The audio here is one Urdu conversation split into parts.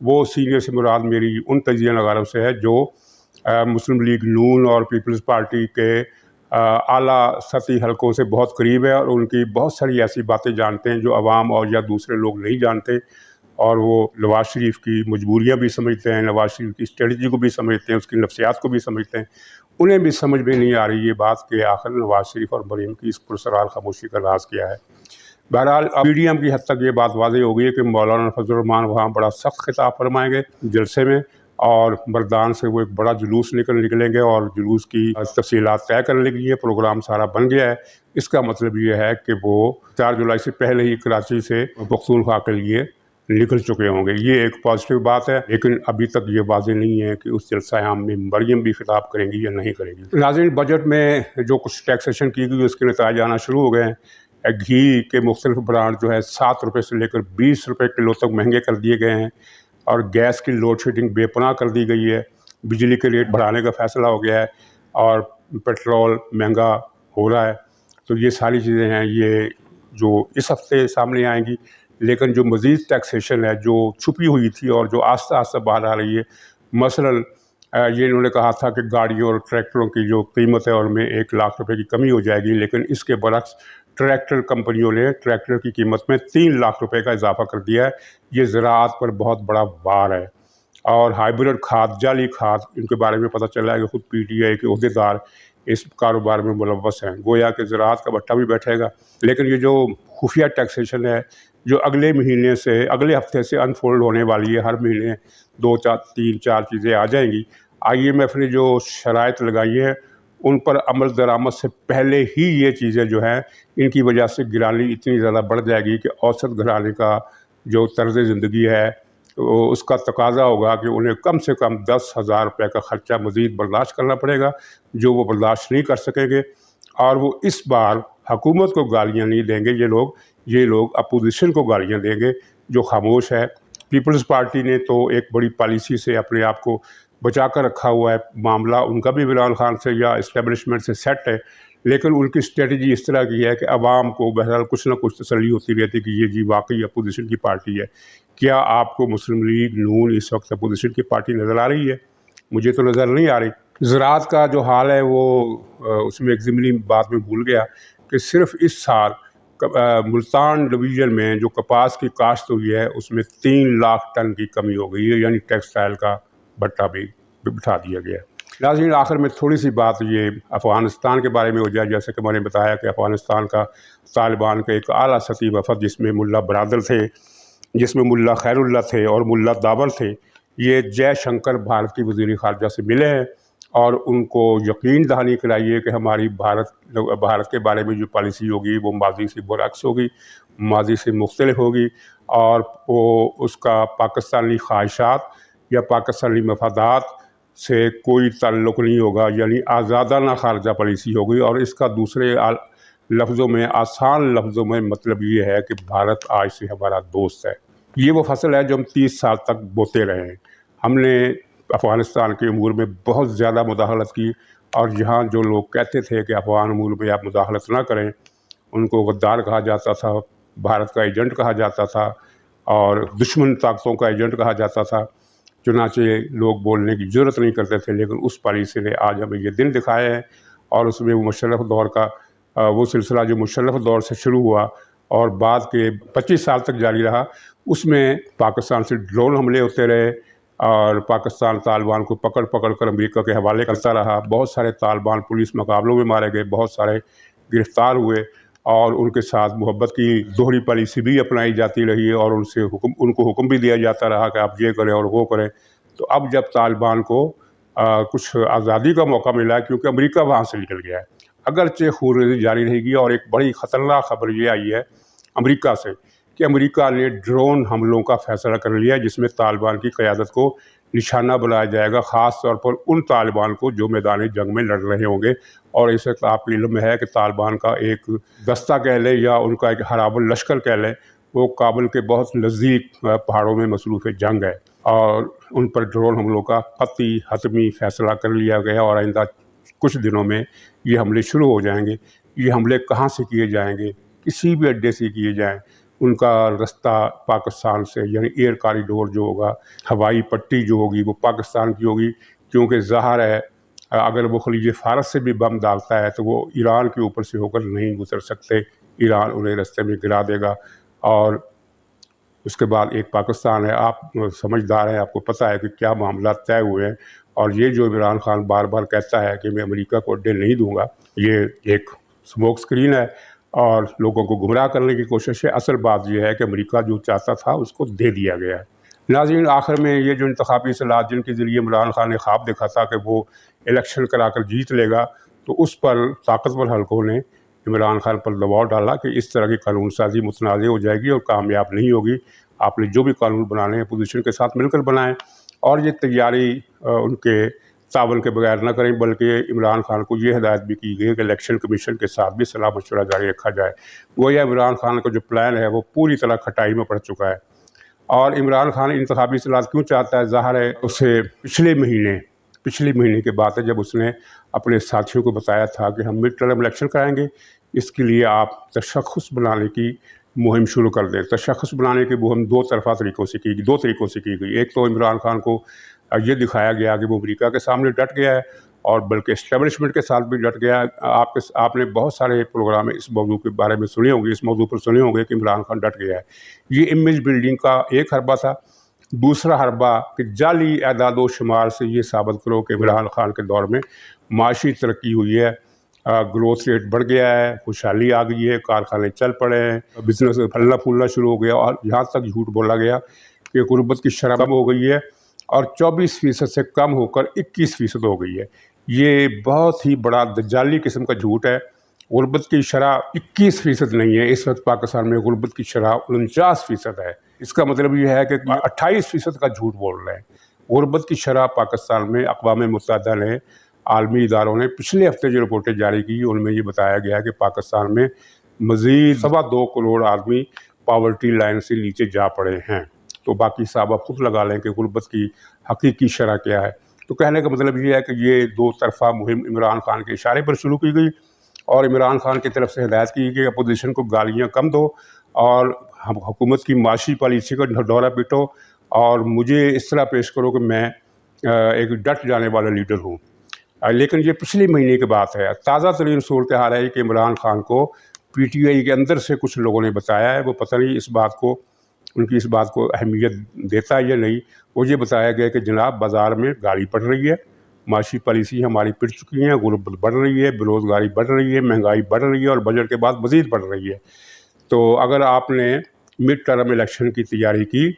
وہ سینئر سے مراد میری ان تجزیہ نگاروں سے ہے جو مسلم لیگ نون اور پیپلز پارٹی کے اعلیٰ سطحی حلقوں سے بہت قریب ہے، اور ان کی بہت ساری ایسی باتیں جانتے ہیں جو عوام اور یا دوسرے لوگ نہیں جانتے، اور وہ نواز شریف کی مجبوریاں بھی سمجھتے ہیں، نواز شریف کی اسٹریٹجی کو بھی سمجھتے ہیں، اس کی نفسیات کو بھی سمجھتے ہیں۔ انہیں بھی سمجھ میں نہیں آ رہی یہ بات کہ آخر نواز شریف اور مریم کی اس پرسرار خاموشی کا راز کیا ہے۔ بہرحال اب میڈیم کی حد تک یہ بات واضح ہو گئی ہے کہ مولانا فضل الرحمان وہاں بڑا سخت خطاب فرمائیں گے جلسے میں، اور مردان سے وہ ایک بڑا جلوس نکلیں گے، اور جلوس کی تفصیلات طے کرنے کے لیے پروگرام سارا بن گیا ہے۔ اس کا مطلب یہ ہے کہ وہ 4 جولائی سے پہلے ہی کراچی سے پختونخوا کے لیے نکل چکے ہوں گے۔ یہ ایک پازیٹیو بات ہے، لیکن ابھی تک یہ واضح نہیں ہے کہ اس جلسہ عام میں مریم بھی خطاب کریں گی یا نہیں کریں گی۔ ناظرین، بجٹ میں جو کچھ ٹیکسیشن کی گئی اس کے نتائج آنا شروع ہو گئے ہیں۔ گھی کے مختلف برانڈ جو ہے 7 روپے سے لے کر 20 روپے کلو تک مہنگے کر دیے گئے ہیں، اور گیس کی لوڈ شیڈنگ بے پناہ کر دی گئی ہے، بجلی کے ریٹ بڑھانے کا فیصلہ ہو گیا ہے، اور پیٹرول مہنگا ہو رہا ہے۔ تو یہ ساری چیزیں ہیں یہ جو اس ہفتے سامنے آئیں گی، لیکن جو مزید ٹیکسیشن ہے جو چھپی ہوئی تھی اور جو آہستہ آہستہ باہر آ رہی ہے، مثلاً یہ انہوں نے کہا تھا کہ گاڑیوں اور ٹریکٹروں کی جو قیمت ہے ان میں 1 لاکھ روپے کی کمی ہو جائے گی، لیکن اس کے برعکس ٹریکٹر کمپنیوں نے ٹریکٹر کی قیمت میں 3 لاکھ روپے کا اضافہ کر دیا ہے۔ یہ زراعت پر بہت بڑا وار ہے۔ اور ہائیبرڈ کھاد، جعلی کھاد، ان کے بارے میں پتہ چلا ہے کہ خود پی ٹی آئی کے عہدیدار اس کاروبار میں ملوث ہیں، گویا کہ زراعت کا بٹا بھی بیٹھے گا۔ لیکن یہ جو خفیہ ٹیکسیشن ہے جو اگلے مہینے سے، اگلے ہفتے سے انفولڈ ہونے والی ہے، ہر مہینے 2 3 4 چیزیں آ جائیں گی۔ آئی ایم ایف نے جو شرائط لگائی ہیں ان پر عمل درآمد سے پہلے ہی یہ چیزیں جو ہیں ان کی وجہ سے گرانی اتنی زیادہ بڑھ جائے گی کہ اوسط گھرانے کا جو طرز زندگی ہے اس کا تقاضا ہوگا کہ انہیں کم سے کم 10,000 روپے کا خرچہ مزید برداشت کرنا پڑے گا، جو وہ برداشت نہیں کر سکیں گے۔ اور وہ اس بار حکومت کو گالیاں نہیں دیں گے، یہ لوگ اپوزیشن کو گالیاں دیں گے جو خاموش ہے۔ پیپلز پارٹی نے تو ایک بڑی پالیسی سے اپنے آپ کو بچا کر رکھا ہوا ہے، معاملہ ان کا بھی عمران خان سے یا اسٹیبلشمنٹ سے سیٹ ہے، لیکن ان کی اسٹریٹجی اس طرح کی ہے کہ عوام کو بہرحال کچھ نہ کچھ تسلی ہوتی رہتی کہ یہ جی واقعی اپوزیشن کی پارٹی ہے۔ کیا آپ کو مسلم لیگ نون اس وقت اپوزیشن کی پارٹی نظر آ رہی ہے؟ مجھے تو نظر نہیں آ رہی۔ زراعت کا جو حال ہے وہ اس میں ایک ضمنی بات میں بھول گیا کہ صرف اس سال ملتان ڈویژن میں جو کپاس کی کاشت ہوئی ہے اس میں 3 لاکھ ٹن کی کمی ہو گئی ہے، یعنی ٹیکسٹائل کا بٹا بھی بٹھا دیا گیا ہے۔ ناظرین، آخر میں تھوڑی سی بات یہ افغانستان کے بارے میں ہو جائے۔ جیسے کہ میں نے بتایا کہ افغانستان کا طالبان کا ایک اعلیٰ سطحی وفد جس میں ملا برادر تھے، جس میں ملا خیر اللہ تھے اور ملا داور تھے، یہ جے شنکر بھارت کی وزیر خارجہ سے ملے ہیں اور ان کو یقین دہانی کرائی ہے کہ ہماری بھارت کے بارے میں جو پالیسی ہوگی وہ ماضی سے برعکس ہوگی، ماضی سے مختلف ہوگی، اور وہ اس کا پاکستانی خواہشات یا پاکستانی مفادات سے کوئی تعلق نہیں ہوگا، یعنی آزادانہ خارجہ پالیسی ہوگی۔ اور اس کا دوسرے لفظوں میں، آسان لفظوں میں مطلب یہ ہے کہ بھارت آج سے ہمارا دوست ہے۔ یہ وہ فصل ہے جو ہم 30 سال تک بوتے رہے ہیں۔ ہم نے افغانستان کے امور میں بہت زیادہ مداخلت کی، اور جہاں جو لوگ کہتے تھے کہ افغان امور میں آپ مداخلت نہ کریں، ان کو غدار کہا جاتا تھا، بھارت کا ایجنٹ کہا جاتا تھا، اور دشمن طاقتوں کا ایجنٹ کہا جاتا تھا۔ چنانچہ لوگ بولنے کی جرت نہیں کرتے تھے، لیکن اس پالیسی نے آج ہمیں یہ دن دکھائے ہیں، اور اس میں وہ مشرف دور کا وہ سلسلہ جو مشرف دور سے شروع ہوا اور بعد کے 25 سال تک جاری رہا، اس میں پاکستان سے ڈرون حملے ہوتے رہے، اور پاکستان طالبان کو پکڑ کر امریکہ کے حوالے کرتا رہا۔ بہت سارے طالبان پولیس مقابلوں میں مارے گئے، بہت سارے گرفتار ہوئے، اور ان کے ساتھ محبت کی دوہری پالیسی بھی اپنائی جاتی رہی ہے، اور ان کو حکم بھی دیا جاتا رہا کہ آپ یہ کریں اور وہ کریں۔ تو اب جب طالبان کو کچھ آزادی کا موقع ملا ہے، کیونکہ امریکہ وہاں سے نکل گیا ہے، اگرچہ خونریزی جاری رہے گی، اور ایک بڑی خطرناک خبر یہ آئی ہے امریکہ سے کہ امریکہ نے ڈرون حملوں کا فیصلہ کر لیا، جس میں طالبان کی قیادت کو نشانہ بنایا جائے گا، خاص طور پر ان طالبان کو جو میدان جنگ میں لڑ رہے ہوں گے۔ اور اس وقت آپ کو علم ہے کہ طالبان کا ایک دستہ کہہ لیں یا ان کا ایک حراب اللشکر کہہ لیں، وہ کابل کے بہت نزدیک پہاڑوں میں مصروف جنگ ہے، اور ان پر ڈرون حملوں کا قطعی حتمی فیصلہ کر لیا گیا، اور آئندہ کچھ دنوں میں یہ حملے شروع ہو جائیں گے۔ یہ حملے کہاں سے کیے جائیں گے؟ کسی بھی اڈے سے کیے جائیں، ان کا رستہ پاکستان سے یعنی ایئر کاریڈور جو ہوگا، ہوائی پٹی جو ہوگی وہ پاکستان کی ہوگی، کیونکہ ظاہر ہے اگر وہ خلیج فارس سے بھی بم ڈالتا ہے تو وہ ایران کے اوپر سے ہو کر نہیں گزر سکتے، ایران انہیں رستے میں گرا دے گا۔ اور اس کے بعد ایک پاکستان ہے، آپ سمجھدار ہیں، آپ کو پتہ ہے کہ کیا معاملات طے ہوئے ہیں، اور یہ جو عمران خان بار بار کہتا ہے کہ میں امریکہ کو اڈے نہیں دوں گا، یہ ایک سموک سکرین ہے اور لوگوں کو گمراہ کرنے کی کوشش ہے۔ اصل بات یہ ہے کہ امریکہ جو چاہتا تھا اس کو دے دیا گیا ہے۔ ناظرین، آخر میں یہ جو انتخابی اصلاحات جن کے ذریعے عمران خان نے خواب دیکھا تھا کہ وہ الیکشن کرا کر جیت لے گا، تو اس پر طاقتور حلقوں نے عمران خان پر دباؤ ڈالا کہ اس طرح کی قانون سازی متنازع ہو جائے گی اور کامیاب نہیں ہوگی، آپ نے جو بھی قانون بنانے ہیں اپوزیشن کے ساتھ مل کر بنائیں، اور یہ تیاری ان کے تعاون کے بغیر نہ کریں، بلکہ عمران خان کو یہ ہدایت بھی کی گئی کہ الیکشن کمیشن کے ساتھ بھی صلاح مشورہ جاری رکھا جائے۔ گویا عمران خان کا جو پلان ہے وہ پوری طرح کھٹائی میں پڑ چکا ہے۔ اور عمران خان انتخابی اصلاحات کیوں چاہتا ہے؟ ظاہر ہے اسے پچھلے مہینے کے بعد ہے جب اس نے اپنے ساتھیوں کو بتایا تھا کہ ہم مڈ ٹرم الیکشن کرائیں گے، اس کے لیے آپ تشخص بنانے کی مہم شروع کر دیں۔ تشخص بنانے کی مہم دو طریقوں سے کی گئی۔ ایک تو عمران خان کو یہ دکھایا گیا کہ وہ امریکہ کے سامنے ڈٹ گیا ہے، اور بلکہ اسٹیبلشمنٹ کے ساتھ بھی ڈٹ گیا ہے۔ آپ نے بہت سارے پروگرام اس موضوع کے بارے میں سنے ہوں گے، اس موضوع پر سنے ہوں گے کہ عمران خان ڈٹ گیا ہے۔ یہ امیج بلڈنگ کا ایک حربہ تھا۔ دوسرا حربہ کہ جعلی اعداد و شمار سے یہ ثابت کرو کہ عمران خان کے دور میں معاشی ترقی ہوئی ہے، گروتھ ریٹ بڑھ گیا ہے، خوشحالی آ گئی ہے، کارخانے چل پڑے ہیں، بزنس پھلنا پھولنا شروع ہو گیا، اور یہاں تک جھوٹ بولا گیا کہ غربت کی شرح کم ہو گئی ہے اور 24% سے کم ہو کر 21% ہو گئی ہے۔ یہ بہت ہی بڑا دجالی قسم کا جھوٹ ہے۔ غربت کی شرح 21% نہیں ہے، اس وقت پاکستان میں غربت کی شرح 49% ہے۔ اس کا مطلب یہ ہے کہ 28% کا جھوٹ بول رہے ہیں۔ غربت کی شرح پاکستان میں اقوام متحدہ نے، عالمی اداروں نے پچھلے ہفتے جو رپورٹیں جاری کی ان میں یہ بتایا گیا کہ پاکستان میں مزید 2.25 کروڑ آدمی پاورٹی لائن سے نیچے جا پڑے ہیں۔ تو باقی صاحب آپ خود لگا لیں کہ غربت کی حقیقی شرح کیا ہے۔ تو کہنے کا مطلب یہ ہے کہ یہ دو طرفہ مہم عمران خان کے اشارے پر شروع کی گئی، اور عمران خان کی طرف سے ہدایت کی کہ اپوزیشن کو گالیاں کم دو اور حکومت کی معاشی پالیسی کا دورہ پیٹو، اور مجھے اس طرح پیش کرو کہ میں ایک ڈٹ جانے والا لیڈر ہوں۔ لیکن یہ پچھلے مہینے کی بات ہے۔ تازہ ترین صورتحال ہے کہ عمران خان کو پی ٹی آئی کے اندر سے کچھ لوگوں نے بتایا ہے، وہ پتہ نہیں ان کی اس بات کو اہمیت دیتا ہے یا نہیں۔ وہ یہ بتایا گیا کہ جناب بازار میں گاڑی پڑ رہی ہے، معاشی پالیسی ہماری پڑ چکی ہیں، غربت بڑھ رہی ہے، بےروزگاری بڑھ رہی ہے، مہنگائی بڑھ رہی ہے، اور بجٹ کے بعد مزید بڑھ رہی ہے۔ تو اگر آپ نے مڈ ٹرم الیکشن کی تیاری کی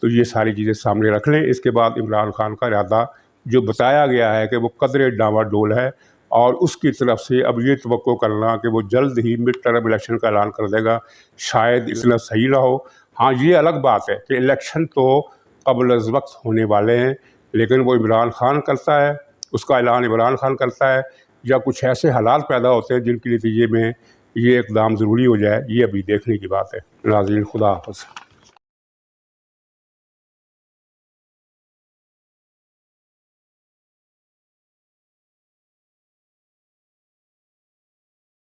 تو یہ ساری چیزیں سامنے رکھ لیں۔ اس کے بعد عمران خان کا ارادہ جو بتایا گیا ہے کہ وہ قدرے ڈاواں ڈول ہے، اور اس کی طرف سے اب یہ توقع کرنا کہ وہ جلد ہی مڈ ٹرم الیکشن کا اعلان کر دے گا، شاید اتنا صحیح نہ ہو۔ ہاں، یہ الگ بات ہے کہ الیکشن تو قبل از وقت ہونے والے ہیں، لیکن وہ عمران خان کرتا ہے، اس کا اعلان عمران خان کرتا ہے، یا کچھ ایسے حالات پیدا ہوتے ہیں جن کے نتیجے میں یہ اقدام ضروری ہو جائے، یہ ابھی دیکھنے کی بات ہے۔ ناظرین، خدا حافظ۔